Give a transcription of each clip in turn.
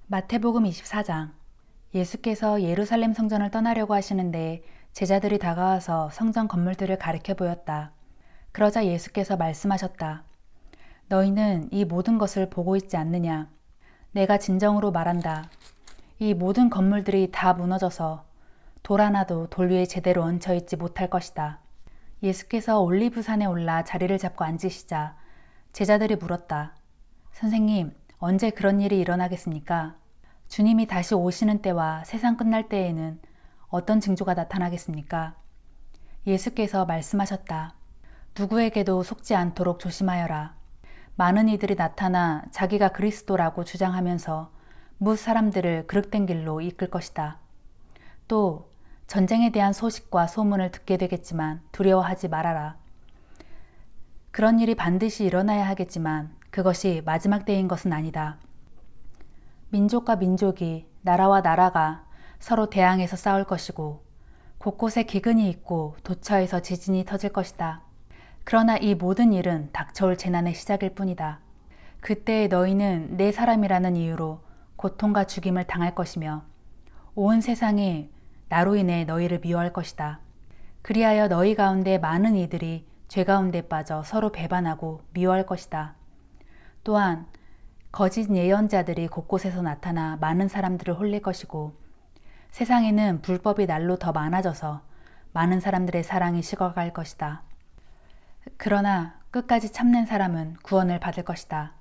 마태복음 24장. 예수께서 예루살렘 성전을 떠나려고 하시는데 제자들이 다가와서 성전 건물들을 가리켜 보였다. 그러자 예수께서 말씀하셨다. 너희는 이 모든 것을 보고 있지 않느냐? 내가 진정으로 말한다. 이 모든 건물들이 다 무너져서 돌 하나도 돌 위에 제대로 얹혀 있지 못할 것이다. 예수께서 올리브산에 올라 자리를 잡고 앉으시자 제자들이 물었다. 선생님, 언제 그런 일이 일어나겠습니까? 주님이 다시 오시는 때와 세상 끝날 때에는 어떤 징조가 나타나겠습니까? 예수께서 말씀하셨다. 누구에게도 속지 않도록 조심하여라. 많은 이들이 나타나 자기가 그리스도라고 주장하면서 뭇 사람들을 그릇된 길로 이끌 것이다. 또 전쟁에 대한 소식과 소문을 듣게 되겠지만 두려워하지 말아라. 그런 일이 반드시 일어나야 하겠지만 그것이 마지막 때인 것은 아니다. 민족과 민족이, 나라와 나라가 서로 대항해서 싸울 것이고 곳곳에 기근이 있고 도처에서 지진이 터질 것이다. 그러나 이 모든 일은 닥쳐올 재난의 시작일 뿐이다. 그때 너희는 내 사람이라는 이유로 고통과 죽임을 당할 것이며 온 세상이 나로 인해 너희를 미워할 것이다. 그리하여 너희 가운데 많은 이들이 죄 가운데 빠져 서로 배반하고 미워할 것이다. 또한 거짓 예언자들이 곳곳에서 나타나 많은 사람들을 홀릴 것이고 세상에는 불법이 날로 더 많아져서 많은 사람들의 사랑이 식어갈 것이다. 그러나 끝까지 참는 사람은 구원을 받을 것이다.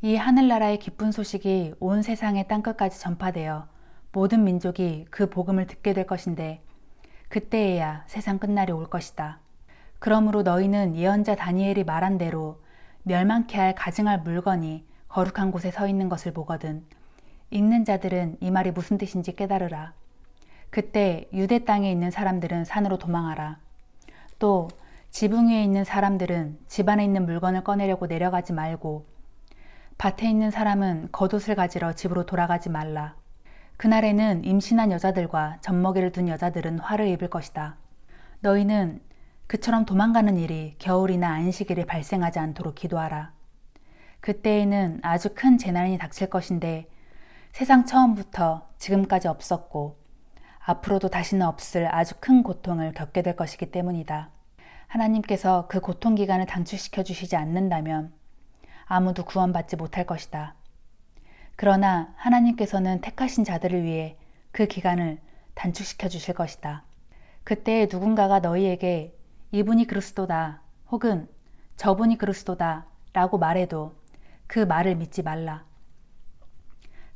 이 하늘나라의 기쁜 소식이 온 세상의 땅끝까지 전파되어 모든 민족이 그 복음을 듣게 될 것인데 그때에야 세상 끝날이 올 것이다. 그러므로 너희는 예언자 다니엘이 말한 대로 멸망케 할 가증할 물건이 거룩한 곳에 서 있는 것을 보거든 읽는 자들은 이 말이 무슨 뜻인지 깨달으라. 그때 유대 땅에 있는 사람들은 산으로 도망하라. 또 지붕 위에 있는 사람들은 집 안에 있는 물건을 꺼내려고 내려가지 말고 밭에 있는 사람은 겉옷을 가지러 집으로 돌아가지 말라. 그날에는 임신한 여자들과 젖먹이를 둔 여자들은 화를 입을 것이다. 너희는 그처럼 도망가는 일이 겨울이나 안식일에 발생하지 않도록 기도하라. 그때에는 아주 큰 재난이 닥칠 것인데 세상 처음부터 지금까지 없었고 앞으로도 다시는 없을 아주 큰 고통을 겪게 될 것이기 때문이다. 하나님께서 그 고통 기간을 단축시켜 주시지 않는다면 아무도 구원받지 못할 것이다. 그러나 하나님께서는 택하신 자들을 위해 그 기간을 단축시켜 주실 것이다. 그때 누군가가 너희에게 이분이 그리스도다 혹은 저분이 그리스도다 라고 말해도 그 말을 믿지 말라.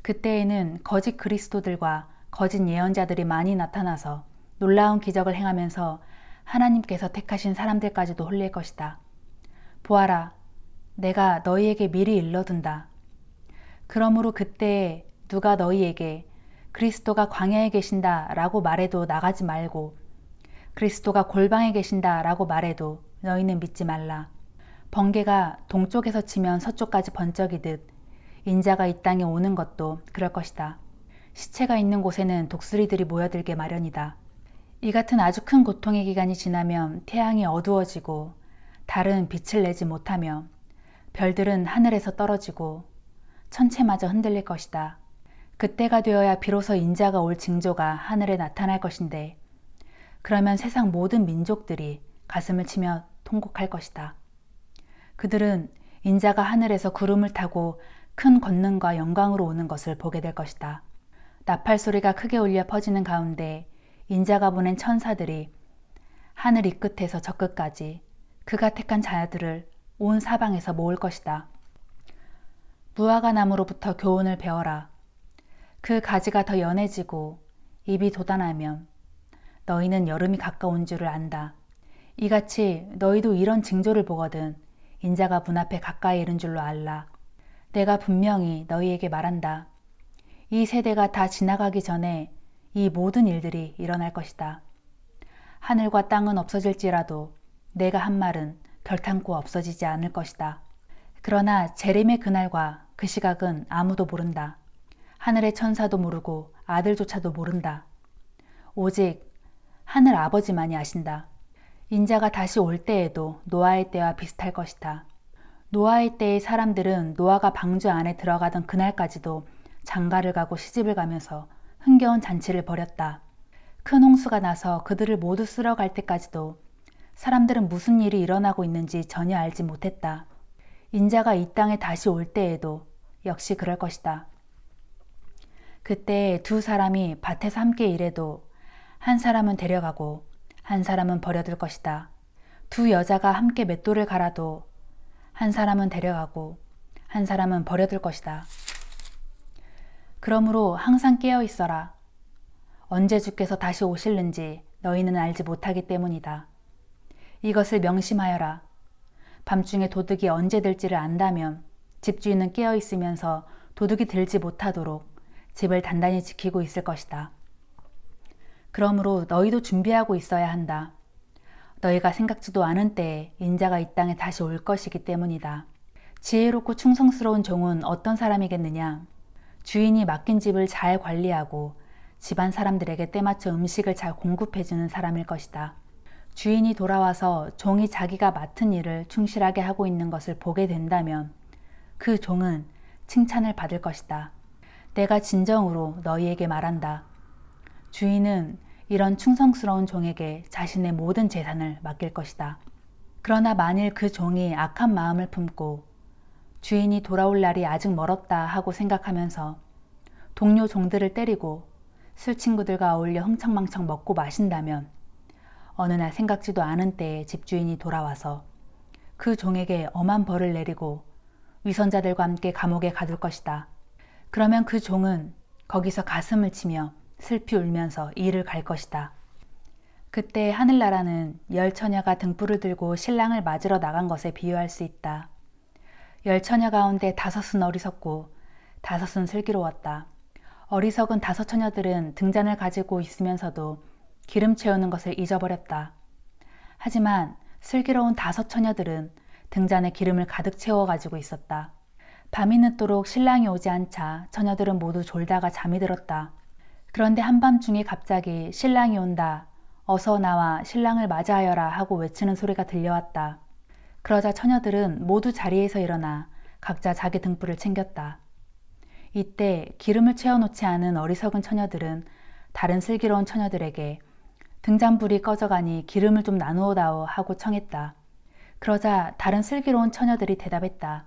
그때에는 거짓 그리스도들과 거짓 예언자들이 많이 나타나서 놀라운 기적을 행하면서 하나님께서 택하신 사람들까지도 홀릴 것이다. 보아라, 내가 너희에게 미리 일러둔다. 그러므로 그때에 누가 너희에게 그리스도가 광야에 계신다 라고 말해도 나가지 말고 그리스도가 골방에 계신다 라고 말해도 너희는 믿지 말라. 번개가 동쪽에서 치면 서쪽까지 번쩍이듯 인자가 이 땅에 오는 것도 그럴 것이다. 시체가 있는 곳에는 독수리들이 모여들게 마련이다. 이 같은 아주 큰 고통의 기간이 지나면 태양이 어두워지고 달은 빛을 내지 못하며 별들은 하늘에서 떨어지고 천체마저 흔들릴 것이다. 그때가 되어야 비로소 인자가 올 징조가 하늘에 나타날 것인데 그러면 세상 모든 민족들이 가슴을 치며 통곡할 것이다. 그들은 인자가 하늘에서 구름을 타고 큰 권능과 영광으로 오는 것을 보게 될 것이다. 나팔 소리가 크게 울려 퍼지는 가운데 인자가 보낸 천사들이 하늘 이 끝에서 저 끝까지 그가 택한 자들을 온 사방에서 모을 것이다. 무화과 나무로부터 교훈을 배워라. 그 가지가 더 연해지고 잎이 돋아나면 너희는 여름이 가까운 줄을 안다. 이같이 너희도 이런 징조를 보거든 인자가 문 앞에 가까이 이른 줄로 알라. 내가 분명히 너희에게 말한다. 이 세대가 다 지나가기 전에 이 모든 일들이 일어날 것이다. 하늘과 땅은 없어질지라도 내가 한 말은 결탄코 없어지지 않을 것이다. 그러나 재림의 그날과 그 시각은 아무도 모른다. 하늘의 천사도 모르고 아들조차도 모른다. 오직 하늘 아버지만이 아신다. 인자가 다시 올 때에도 노아의 때와 비슷할 것이다. 노아의 때의 사람들은 노아가 방주 안에 들어가던 그날까지도 장가를 가고 시집을 가면서 흥겨운 잔치를 벌였다. 큰 홍수가 나서 그들을 모두 쓸어갈 때까지도 사람들은 무슨 일이 일어나고 있는지 전혀 알지 못했다. 인자가 이 땅에 다시 올 때에도 역시 그럴 것이다. 그때 두 사람이 밭에서 함께 일해도 한 사람은 데려가고 한 사람은 버려둘 것이다. 두 여자가 함께 맷돌을 갈아도 한 사람은 데려가고 한 사람은 버려둘 것이다. 그러므로 항상 깨어 있어라. 언제 주께서 다시 오실는지 너희는 알지 못하기 때문이다. 이것을 명심하여라. 밤중에 도둑이 언제 들지를 안다면 집주인은 깨어 있으면서 도둑이 들지 못하도록 집을 단단히 지키고 있을 것이다. 그러므로 너희도 준비하고 있어야 한다. 너희가 생각지도 않은 때에 인자가 이 땅에 다시 올 것이기 때문이다. 지혜롭고 충성스러운 종은 어떤 사람이겠느냐? 주인이 맡긴 집을 잘 관리하고 집안 사람들에게 때맞춰 음식을 잘 공급해주는 사람일 것이다. 주인이 돌아와서 종이 자기가 맡은 일을 충실하게 하고 있는 것을 보게 된다면 그 종은 칭찬을 받을 것이다. 내가 진정으로 너희에게 말한다. 주인은 이런 충성스러운 종에게 자신의 모든 재산을 맡길 것이다. 그러나 만일 그 종이 악한 마음을 품고 주인이 돌아올 날이 아직 멀었다 하고 생각하면서 동료 종들을 때리고 술 친구들과 어울려 흥청망청 먹고 마신다면 어느 날 생각지도 않은 때에 집주인이 돌아와서 그 종에게 엄한 벌을 내리고 위선자들과 함께 감옥에 가둘 것이다. 그러면 그 종은 거기서 가슴을 치며 슬피 울면서 이를 갈 것이다. 그때 하늘나라는 10처녀가 등불을 들고 신랑을 맞으러 나간 것에 비유할 수 있다. 10처녀 가운데 5은 어리석고 5은 슬기로웠다. 어리석은 5처녀들은 등잔을 가지고 있으면서도 기름 채우는 것을 잊어버렸다. 하지만 슬기로운 5처녀들은 등잔에 기름을 가득 채워 가지고 있었다. 밤이 늦도록 신랑이 오지 않자 처녀들은 모두 졸다가 잠이 들었다. 그런데 한밤중에 갑자기 신랑이 온다. 어서 나와 신랑을 맞이하여라 하고 외치는 소리가 들려왔다. 그러자 처녀들은 모두 자리에서 일어나 각자 자기 등불을 챙겼다. 이때 기름을 채워놓지 않은 어리석은 처녀들은 다른 슬기로운 처녀들에게 등잔불이 꺼져가니 기름을 좀 나누어다오 하고 청했다. 그러자 다른 슬기로운 처녀들이 대답했다.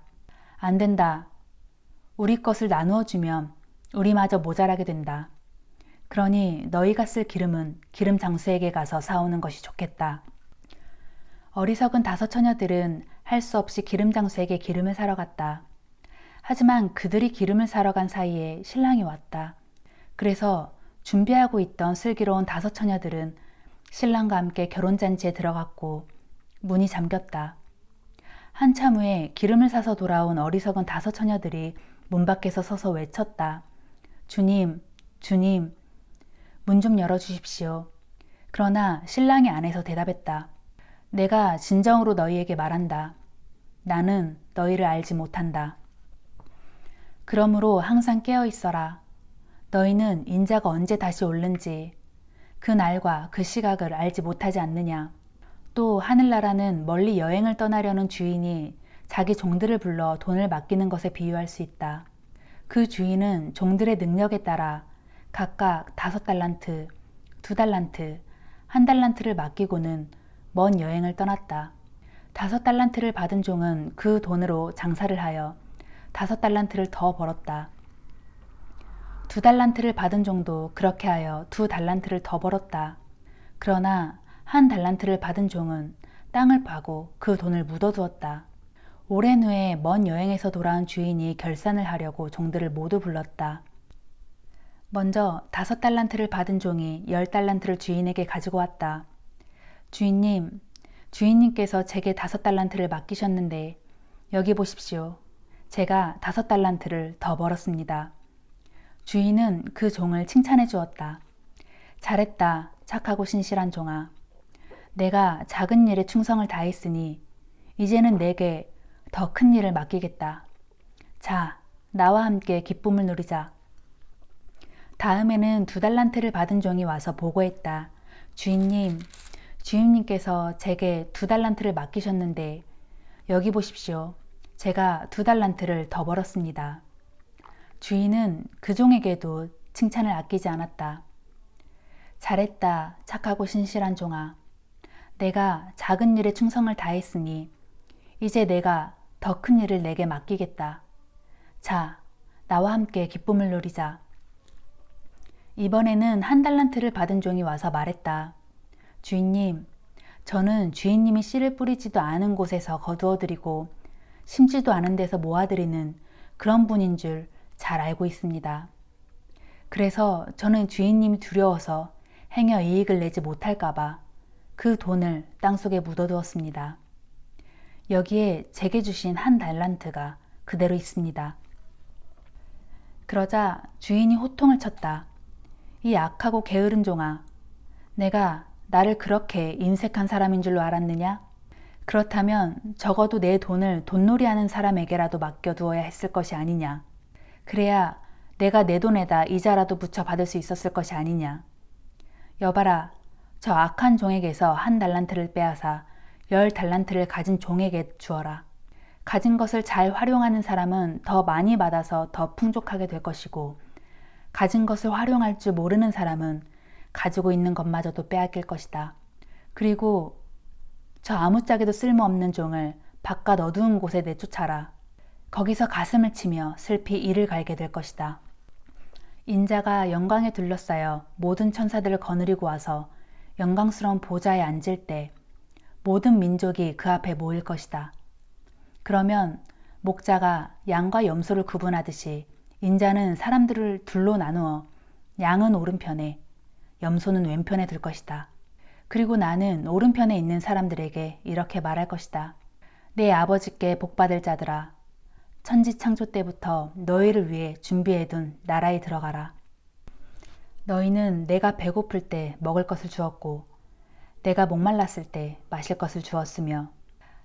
안 된다. 우리 것을 나누어 주면 우리마저 모자라게 된다. 그러니 너희가 쓸 기름은 기름 장수에게 가서 사오는 것이 좋겠다. 어리석은 5처녀들은 할 수 없이 기름 장수에게 기름을 사러 갔다. 하지만 그들이 기름을 사러 간 사이에 신랑이 왔다. 그래서 준비하고 있던 슬기로운 5처녀들은 신랑과 함께 결혼잔치에 들어갔고 문이 잠겼다. 한참 후에 기름을 사서 돌아온 어리석은 5처녀들이 문 밖에서 서서 외쳤다. 주님, 주님, 문 좀 열어주십시오. 그러나 신랑이 안에서 대답했다. 내가 진정으로 너희에게 말한다. 나는 너희를 알지 못한다. 그러므로 항상 깨어 있어라. 너희는 인자가 언제 다시 올는지 그 날과 그 시각을 알지 못하지 않느냐. 또 하늘나라는 멀리 여행을 떠나려는 주인이 자기 종들을 불러 돈을 맡기는 것에 비유할 수 있다. 그 주인은 종들의 능력에 따라 각각 5달란트, 2달란트, 1달란트를 맡기고는 먼 여행을 떠났다. 5달란트를 받은 종은 그 돈으로 장사를 하여 5달란트를 더 벌었다. 2달란트를 받은 종도 그렇게 하여 2달란트를 더 벌었다. 그러나 1달란트를 받은 종은 땅을 파고 그 돈을 묻어두었다. 오랜 후에 먼 여행에서 돌아온 주인이 결산을 하려고 종들을 모두 불렀다. 먼저 5달란트를 받은 종이 10달란트를 주인에게 가지고 왔다. 주인님, 주인님께서 제게 5달란트를 맡기셨는데 여기 보십시오. 제가 5달란트를 더 벌었습니다. 주인은 그 종을 칭찬해 주었다. 잘했다, 착하고 신실한 종아. 내가 작은 일에 충성을 다했으니 이제는 내게 더 큰 일을 맡기겠다. 자, 나와 함께 기쁨을 누리자. 다음에는 2달란트를 받은 종이 와서 보고했다. 주인님, 주인님께서 제게 2달란트를 맡기셨는데 여기 보십시오. 제가 2달란트를 더 벌었습니다. 주인은 그 종에게도 칭찬을 아끼지 않았다. 잘했다, 착하고 신실한 종아. 내가 작은 일에 충성을 다했으니 이제 내가 더 큰 일을 내게 맡기겠다. 자, 나와 함께 기쁨을 누리자. 이번에는 1달란트를 받은 종이 와서 말했다. 주인님, 저는 주인님이 씨를 뿌리지도 않은 곳에서 거두어드리고 심지도 않은 데서 모아드리는 그런 분인 줄 잘 알고 있습니다. 그래서 저는 주인님이 두려워서 행여 이익을 내지 못할까봐 그 돈을 땅속에 묻어두었습니다. 여기에 제게 주신 1달란트가 그대로 있습니다. 그러자 주인이 호통을 쳤다. 이 악하고 게으른 종아, 내가 나를 그렇게 인색한 사람인 줄로 알았느냐? 그렇다면 적어도 내 돈을 돈놀이하는 사람에게라도 맡겨두어야 했을 것이 아니냐? 그래야 내가 내 돈에다 이자라도 붙여 받을 수 있었을 것이 아니냐? 여봐라, 저 악한 종에게서 1달란트를 빼앗아 10달란트를 가진 종에게 주어라. 가진 것을 잘 활용하는 사람은 더 많이 받아서 더 풍족하게 될 것이고, 가진 것을 활용할 줄 모르는 사람은 가지고 있는 것마저도 빼앗길 것이다. 그리고 저 아무짝에도 쓸모없는 종을 바깥 어두운 곳에 내쫓아라. 거기서 가슴을 치며 슬피 이를 갈게 될 것이다. 인자가 영광에 둘러싸여 모든 천사들을 거느리고 와서 영광스러운 보좌에 앉을 때 모든 민족이 그 앞에 모일 것이다. 그러면 목자가 양과 염소를 구분하듯이 인자는 사람들을 둘로 나누어 양은 오른편에 염소는 왼편에 둘 것이다. 그리고 나는 오른편에 있는 사람들에게 이렇게 말할 것이다. 내 아버지께 복받을 자들아, 천지창조 때부터 너희를 위해 준비해둔 나라에 들어가라. 너희는 내가 배고플 때 먹을 것을 주었고, 내가 목말랐을 때 마실 것을 주었으며,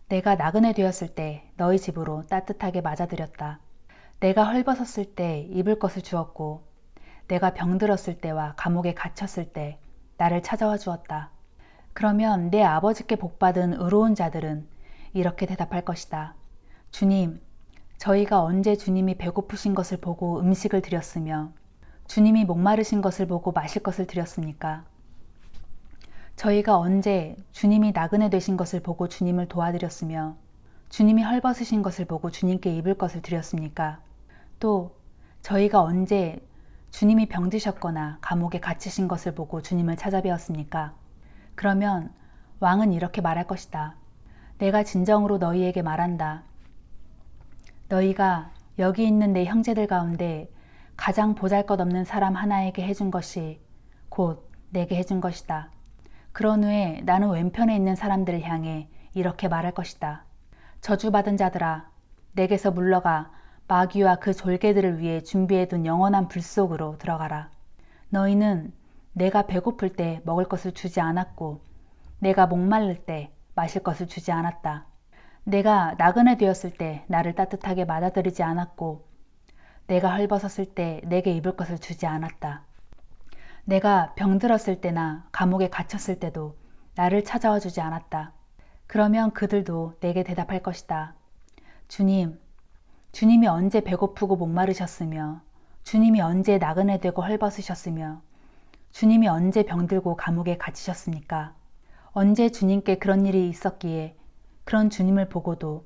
내가 나그네 되었을 때 너희 집으로 따뜻하게 맞아들였다. 내가 헐벗었을 때 입을 것을 주었고, 내가 병들었을 때와 감옥에 갇혔을 때 나를 찾아와 주었다. 그러면 내 아버지께 복받은 의로운 자들은 이렇게 대답할 것이다. 주님, 저희가 언제 주님이 배고프신 것을 보고 음식을 드렸으며 주님이 목마르신 것을 보고 마실 것을 드렸습니까? 저희가 언제 주님이 나그네 되신 것을 보고 주님을 도와드렸으며 주님이 헐벗으신 것을 보고 주님께 입을 것을 드렸습니까? 또 저희가 언제 주님이 병드셨거나 감옥에 갇히신 것을 보고 주님을 찾아뵈었습니까? 그러면 왕은 이렇게 말할 것이다. 내가 진정으로 너희에게 말한다. 너희가 여기 있는 내 형제들 가운데 가장 보잘것없는 사람 하나에게 해준 것이 곧 내게 해준 것이다. 그런 후에 나는 왼편에 있는 사람들을 향해 이렇게 말할 것이다. 저주받은 자들아, 내게서 물러가 마귀와 그 졸개들을 위해 준비해둔 영원한 불 속으로 들어가라. 너희는 내가 배고플 때 먹을 것을 주지 않았고 내가 목마를 때 마실 것을 주지 않았다. 내가 나그네 되었을 때 나를 따뜻하게 맞아들이지 않았고 내가 헐벗었을 때 내게 입을 것을 주지 않았다. 내가 병들었을 때나 감옥에 갇혔을 때도 나를 찾아와 주지 않았다. 그러면 그들도 내게 대답할 것이다. 주님, 주님이 언제 배고프고 목마르셨으며 주님이 언제 나그네 되고 헐벗으셨으며 주님이 언제 병들고 감옥에 갇히셨습니까? 언제 주님께 그런 일이 있었기에 그런 주님을 보고도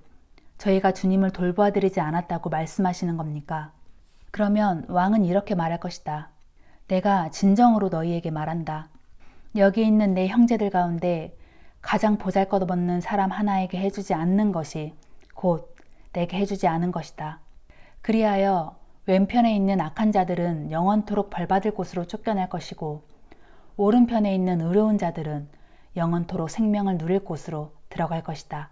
저희가 주님을 돌보아드리지 않았다고 말씀하시는 겁니까? 그러면 왕은 이렇게 말할 것이다. 내가 진정으로 너희에게 말한다. 여기 있는 내 형제들 가운데 가장 보잘것없는 사람 하나에게 해주지 않는 것이 곧 내게 해주지 않은 것이다. 그리하여 왼편에 있는 악한 자들은 영원토록 벌받을 곳으로 쫓겨날 것이고 오른편에 있는 의로운 자들은 영원토록 생명을 누릴 곳으로 들어갈 것이다.